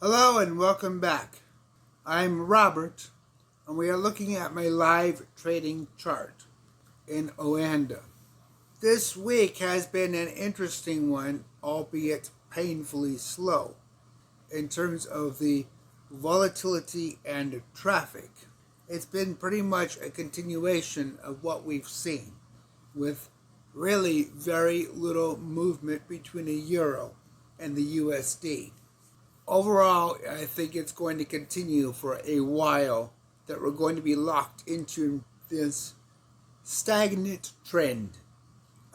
Hello and welcome back. I'm Robert and we are looking at my live trading chart in OANDA. This week has been an interesting one, albeit painfully slow, in terms of the volatility and traffic. It's been pretty much a continuation of what we've seen, with really very little movement between the euro and the USD. Overall, I think it's going to continue for a while, that we're going to be locked into this stagnant trend.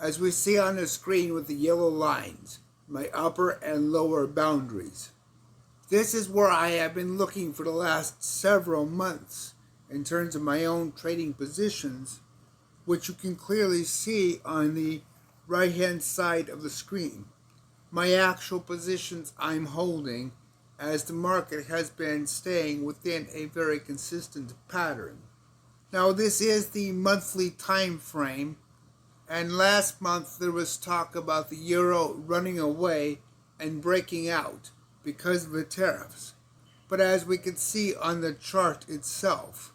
As we see on the screen with the yellow lines, my upper and lower boundaries. This is where I have been looking for the last several months in terms of my own trading positions, which you can clearly see on the right-hand side of the screen. My actual positions I'm holding, as the market has been staying within a very consistent pattern. Now this is the monthly time frame, and last month there was talk about the euro running away and breaking out because of the tariffs. But as we can see on the chart itself,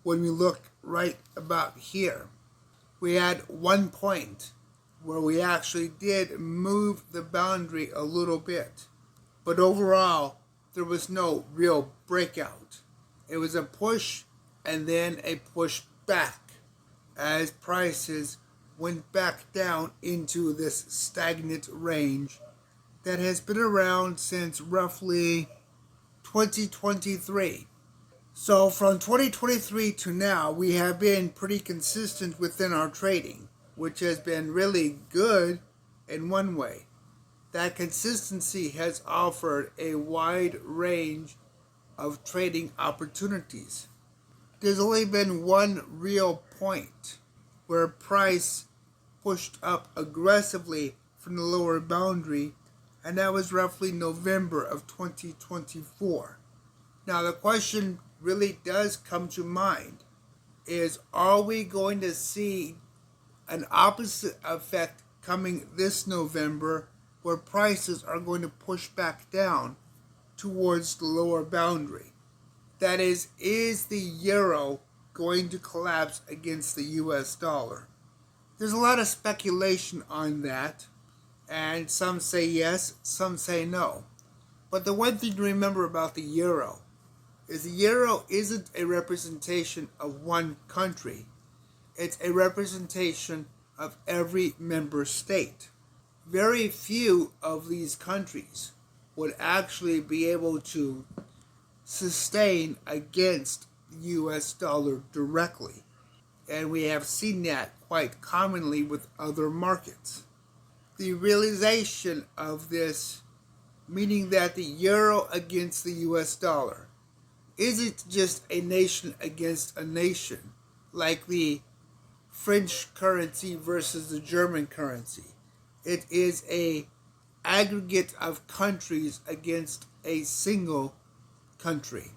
when we look right about here, we had one point where we actually did move the boundary a little bit. But overall, there was no real breakout. It was a push and then a push back as prices went back down into this stagnant range that has been around since roughly 2023. So from 2023 to now, we have been pretty consistent within our trading, which has been really good in one way. That consistency has offered a wide range of trading opportunities. There's only been one real point where price pushed up aggressively from the lower boundary, and that was roughly November of 2024. Now the question really does come to mind is, are we going to see an opposite effect coming this November, where prices are going to push back down towards the lower boundary? That is the euro going to collapse against the US dollar? There's a lot of speculation on that, and some say yes, some say no. But the one thing to remember about the euro is the euro isn't a representation of one country. It's a representation of every member state. Very few of these countries would actually be able to sustain against the US dollar directly. And we have seen that quite commonly with other markets. The realization of this, meaning that the euro against the US dollar isn't just a nation against a nation, like the French currency versus the German currency. It is an aggregate of countries against a single country.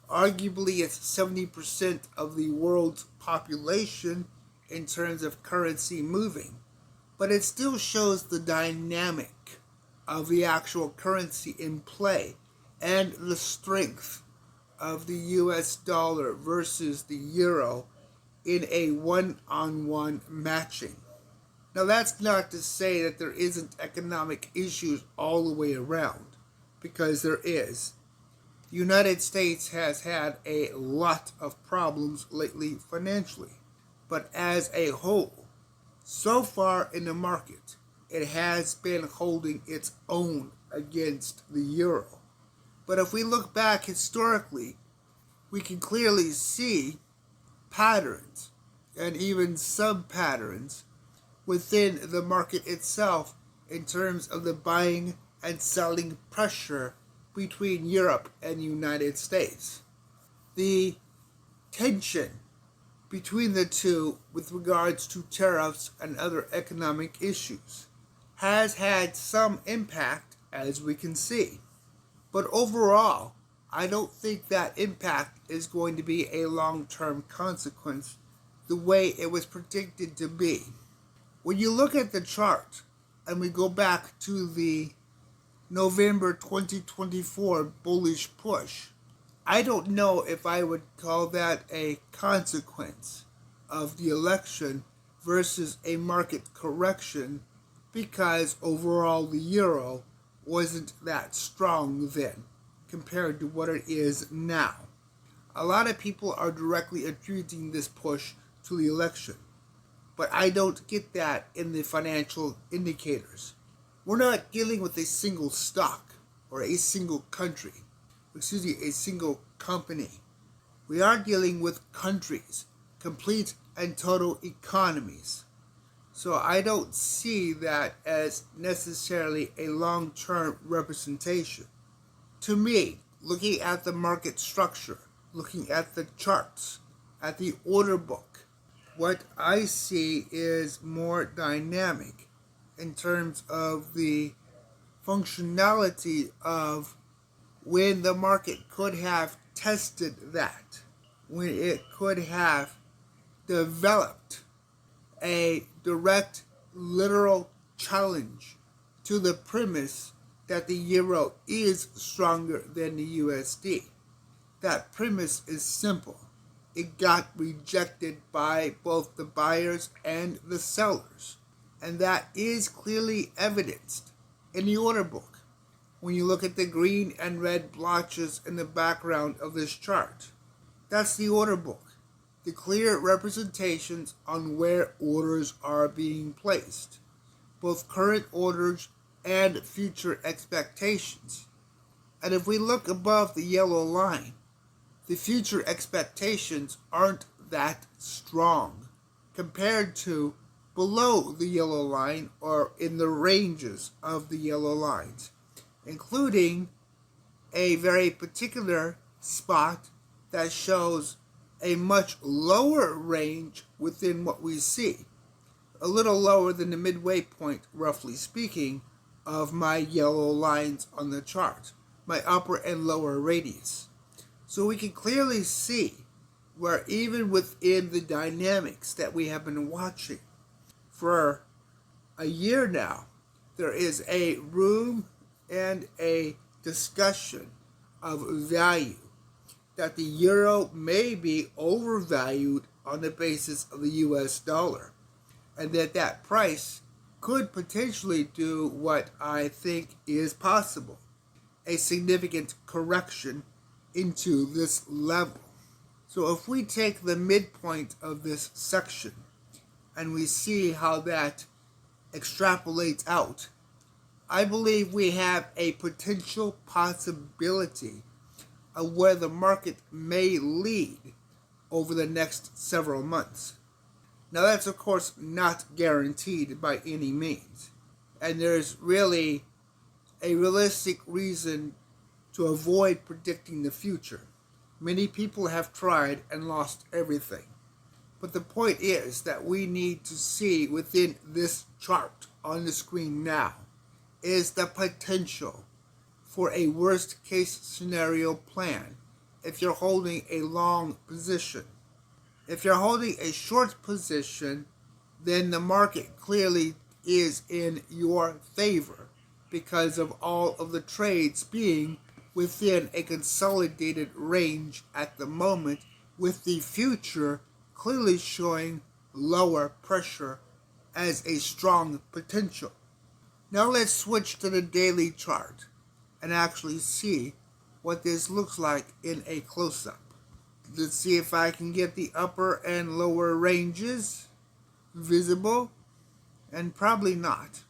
Arguably, it's 70% of the world's population in terms of currency moving. But it still shows the dynamic of the actual currency in play and the strength of the US dollar versus the euro in a one-on-one matching. Now that's not to say that there isn't economic issues all the way around, because there is. The United States has had a lot of problems lately financially, but as a whole, so far in the market, it has been holding its own against the euro. But if we look back historically, we can clearly see patterns and even sub-patterns within the market itself in terms of the buying and selling pressure between Europe and the United States. The tension between the two with regards to tariffs and other economic issues has had some impact, as we can see. But overall, I don't think that impact is going to be a long-term consequence the way it was predicted to be. When you look at the chart, and we go back to the November 2024 bullish push. I don't know if I would call that a consequence of the election versus a market correction, because overall the euro wasn't that strong then compared to what it is now. A lot of people are directly attributing this push to the election, but I don't get that in the financial indicators. We're not dealing with a single stock or a single country, a single company. We are dealing with countries, complete and total economies. So I don't see that as necessarily a long-term representation. To me, looking at the market structure, looking at the charts, at the order book, what I see is more dynamic in terms of the functionality of when the market could have tested that, when it could have developed a direct, literal challenge to the premise that the euro is stronger than the USD. That premise is simple. It got rejected by both the buyers and the sellers. And that is clearly evidenced in the order book when you look at the green and red blotches in the background of this chart. That's the order book. The clear representations on where orders are being placed, both current orders and future expectations. And if we look above the yellow line, the future expectations aren't that strong compared to below the yellow line or in the ranges of the yellow lines, including a very particular spot that shows a much lower range within what we see, a little lower than the midway point, roughly speaking, of my yellow lines on the chart, my upper and lower radius. So we can clearly see where even within the dynamics that we have been watching for a year now, there is a room and a discussion of value, that the euro may be overvalued on the basis of the US dollar, and that price could potentially do what I think is possible, a significant correction into this level. So if we take the midpoint of this section and we see how that extrapolates out, I believe we have a potential possibility of where the market may lead over the next several months. Now that's of course not guaranteed by any means, and there's really a realistic reason to avoid predicting the future. Many people have tried and lost everything. But the point is that we need to see within this chart on the screen now is the potential for a worst case scenario plan if you're holding a long position. If you're holding a short position, then the market clearly is in your favor because of all of the trades being within a consolidated range at the moment, with the future clearly showing lower pressure as a strong potential. Now let's switch to the daily chart and actually see what this looks like in a close-up. Let's see if I can get the upper and lower ranges visible, and probably not.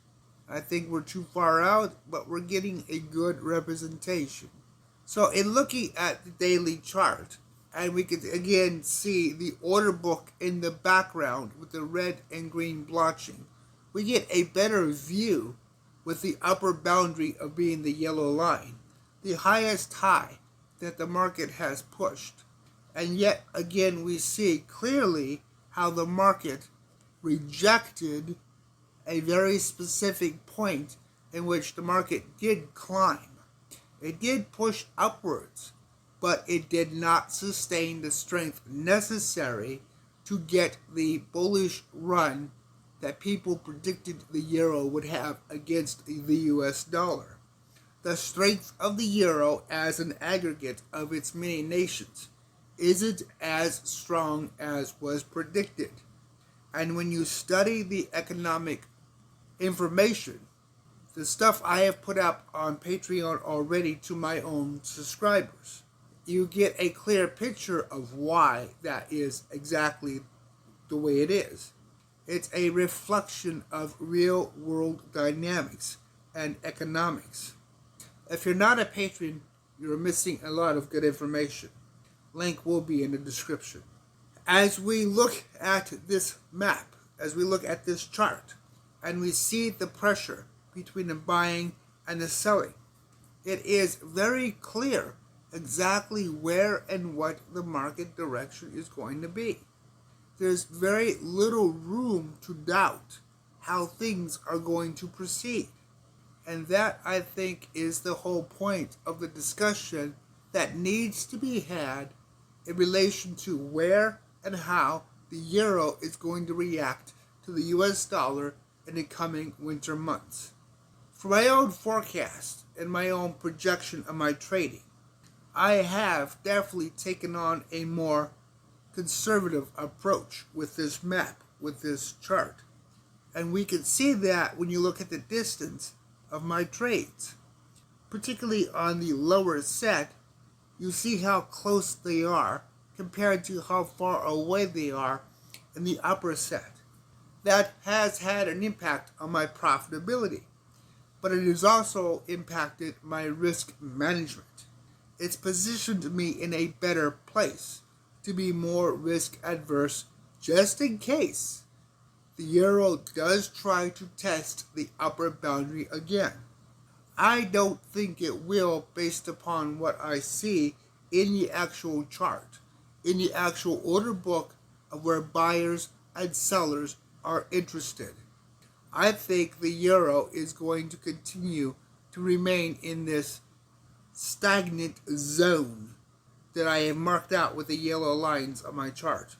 I think we're too far out, but we're getting a good representation. So in looking at the daily chart, and we can again see the order book in the background with the red and green blotching, we get a better view with the upper boundary of being the yellow line, the highest high that the market has pushed. And yet again we see clearly how the market rejected a very specific point in which the market did climb. It did push upwards, but it did not sustain the strength necessary to get the bullish run that people predicted the euro would have against the US dollar. the strength of the euro as an aggregate of its many nations isn't as strong as was predicted. And when you study the economic information, the stuff I have put up on Patreon already to my own subscribers, you get a clear picture of why that is exactly the way it is. It's a reflection of real world dynamics and economics. If you're not a patron, you're missing a lot of good information. Link will be in the description. As we look at this map, as we look at this chart, and we see the pressure between the buying and the selling, it is very clear exactly where and what the market direction is going to be. There's very little room to doubt how things are going to proceed. And that, I think, is the whole point of the discussion that needs to be had in relation to where and how the euro is going to react to the US dollar in the coming winter months. For my own forecast and my own projection of my trading, I have definitely taken on a more conservative approach with this map, with this chart. And we can see that when you look at the distance of my trades. Particularly on the lower set, you see how close they are compared to how far away they are in the upper set. That has had an impact on my profitability, but it has also impacted my risk management. It's positioned me in a better place to be more risk adverse just in case the euro does try to test the upper boundary again. I don't think it will based upon what I see in the actual chart, in the actual order book of where buyers and sellers are interested. I think the euro is going to continue to remain in this stagnant zone that I have marked out with the yellow lines on my chart.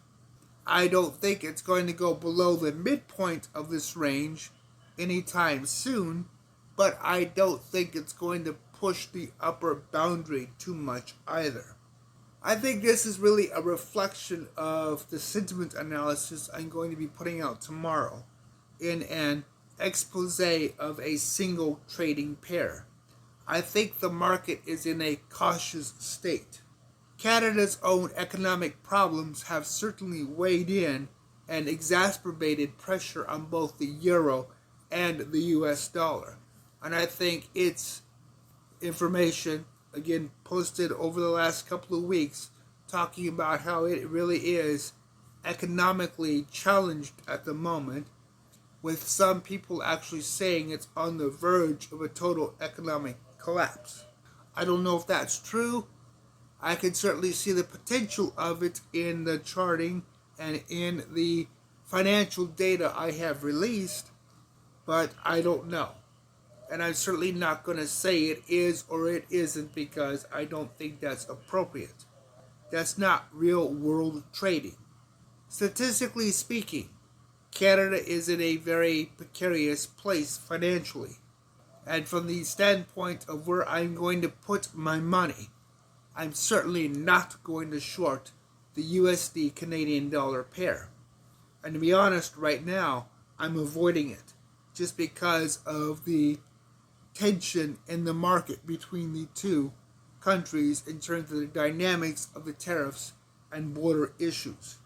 I don't think it's going to go below the midpoint of this range anytime soon, but I don't think it's going to push the upper boundary too much either. I think this is really a reflection of the sentiment analysis I'm going to be putting out tomorrow in an expose of a single trading pair. I think the market is in a cautious state. Canada's own economic problems have certainly weighed in and exacerbated pressure on both the euro and the US dollar. And I think its information, again, posted over the last couple of weeks, talking about how it really is economically challenged at the moment, with some people actually saying it's on the verge of a total economic collapse. I don't know if that's true. I can certainly see the potential of it in the charting and in the financial data I have released, but I don't know. And I'm certainly not going to say it is or it isn't because I don't think that's appropriate. That's not real world trading. Statistically speaking, Canada is in a very precarious place financially. And from the standpoint of where I'm going to put my money, I'm certainly not going to short the USD Canadian dollar pair. And to be honest, right now, I'm avoiding it just because of the tension in the market between the two countries in terms of the dynamics of the tariffs and border issues.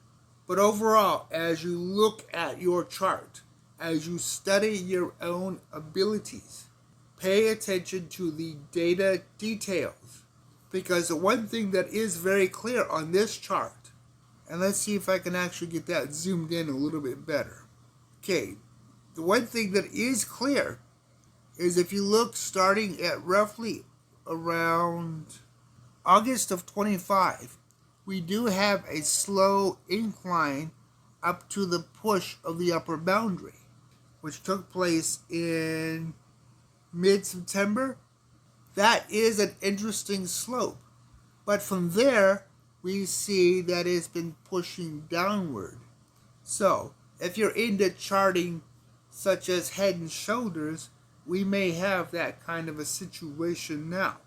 But overall, as you look at your chart, as you study your own abilities, pay attention to the data details. Because the one thing that is very clear on this chart, and let's see if I can actually get that zoomed in a little bit better. Okay, the one thing that is clear is if you look starting at roughly around August of 25, we do have a slow incline up to the push of the upper boundary, which took place in mid-September. That is an interesting slope. But from there, we see that it's been pushing downward. So, if you're into charting such as head and shoulders, we may have that kind of a situation now.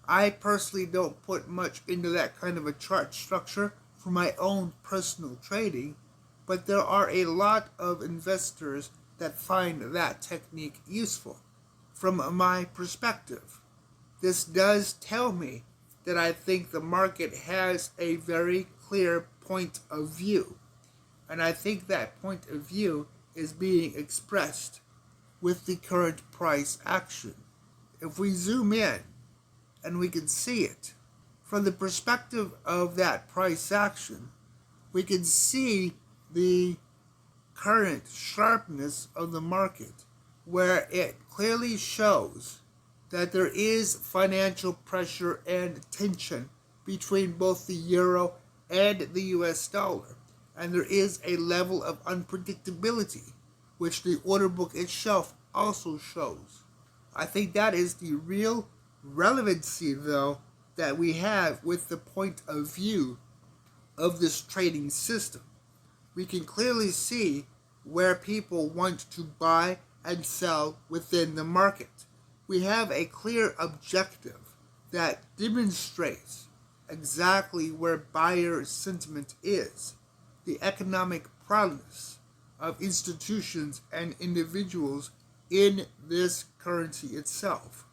I personally don't put much into that kind of a chart structure for my own personal trading, but there are a lot of investors that find that technique useful. From my perspective, this does tell me that I think the market has a very clear point of view, and I think that point of view is being expressed with the current price action. If we zoom in, and we can see it, from the perspective of that price action, we can see the current sharpness of the market, where it clearly shows that there is financial pressure and tension between both the euro and the US dollar, and there is a level of unpredictability, which the order book itself also shows. I think that is the real relevancy, though, that we have with the point of view of this trading system. We can clearly see where people want to buy and sell within the market. We have a clear objective that demonstrates exactly where buyer sentiment is, the economic prowess of institutions and individuals in this currency itself.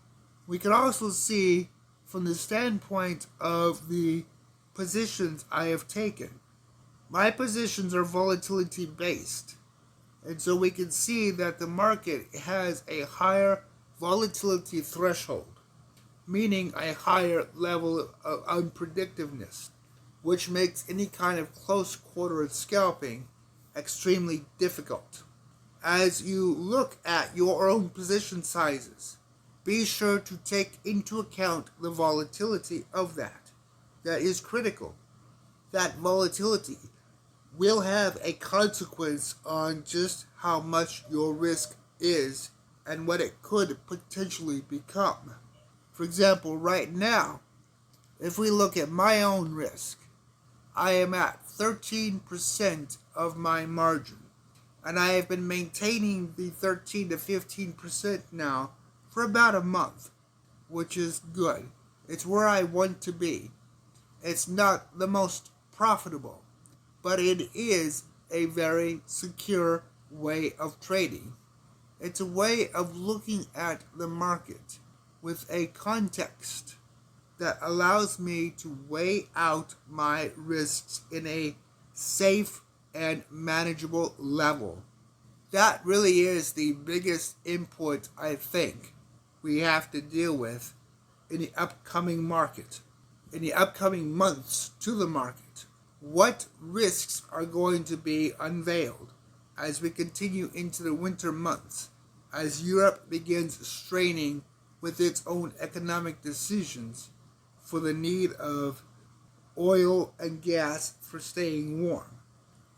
We can also see from the standpoint of the positions I have taken. My positions are volatility based, and so we can see that the market has a higher volatility threshold, meaning a higher level of unpredictiveness, which makes any kind of close quarter scalping extremely difficult. As you look at your own position sizes, be sure to take into account the volatility of that. That is critical. That volatility will have a consequence on just how much your risk is and what it could potentially become. For example, right now, if we look at my own risk, I am at 13% of my margin, and I have been maintaining the 13 to 15% now for about a month, which is good. It's where I want to be. It's not the most profitable, but it is a very secure way of trading. It's a way of looking at the market with a context that allows me to weigh out my risks in a safe and manageable level. That really is the biggest input, I think, we have to deal with in the upcoming market, in the upcoming months to the market. What risks are going to be unveiled as we continue into the winter months, as Europe begins straining with its own economic decisions for the need of oil and gas for staying warm?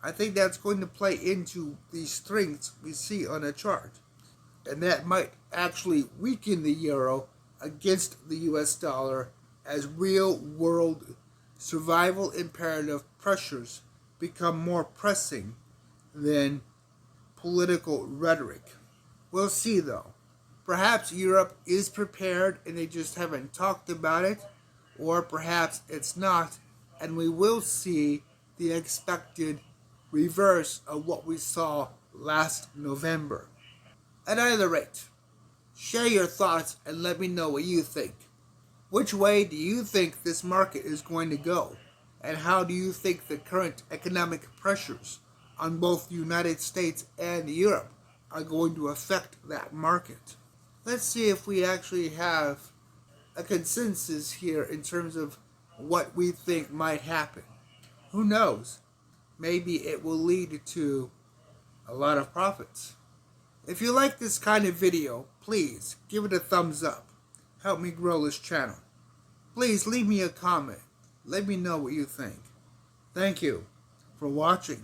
I think that's going to play into the strengths we see on a chart, and that might actually weaken the euro against the US dollar as real world survival imperative pressures become more pressing than political rhetoric. We'll see, though. Perhaps Europe is prepared and they just haven't talked about it, or perhaps it's not, and we will see the expected reverse of what we saw last November. At either rate, share your thoughts and let me know what you think. Which way do you think this market is going to go? And how do you think the current economic pressures on both the United States and Europe are going to affect that market? Let's see if we actually have a consensus here in terms of what we think might happen. Who knows? Maybe it will lead to a lot of profits. If you like this kind of video, please give it a thumbs up. Help me grow this channel. Please leave me a comment. Let me know what you think. Thank you for watching.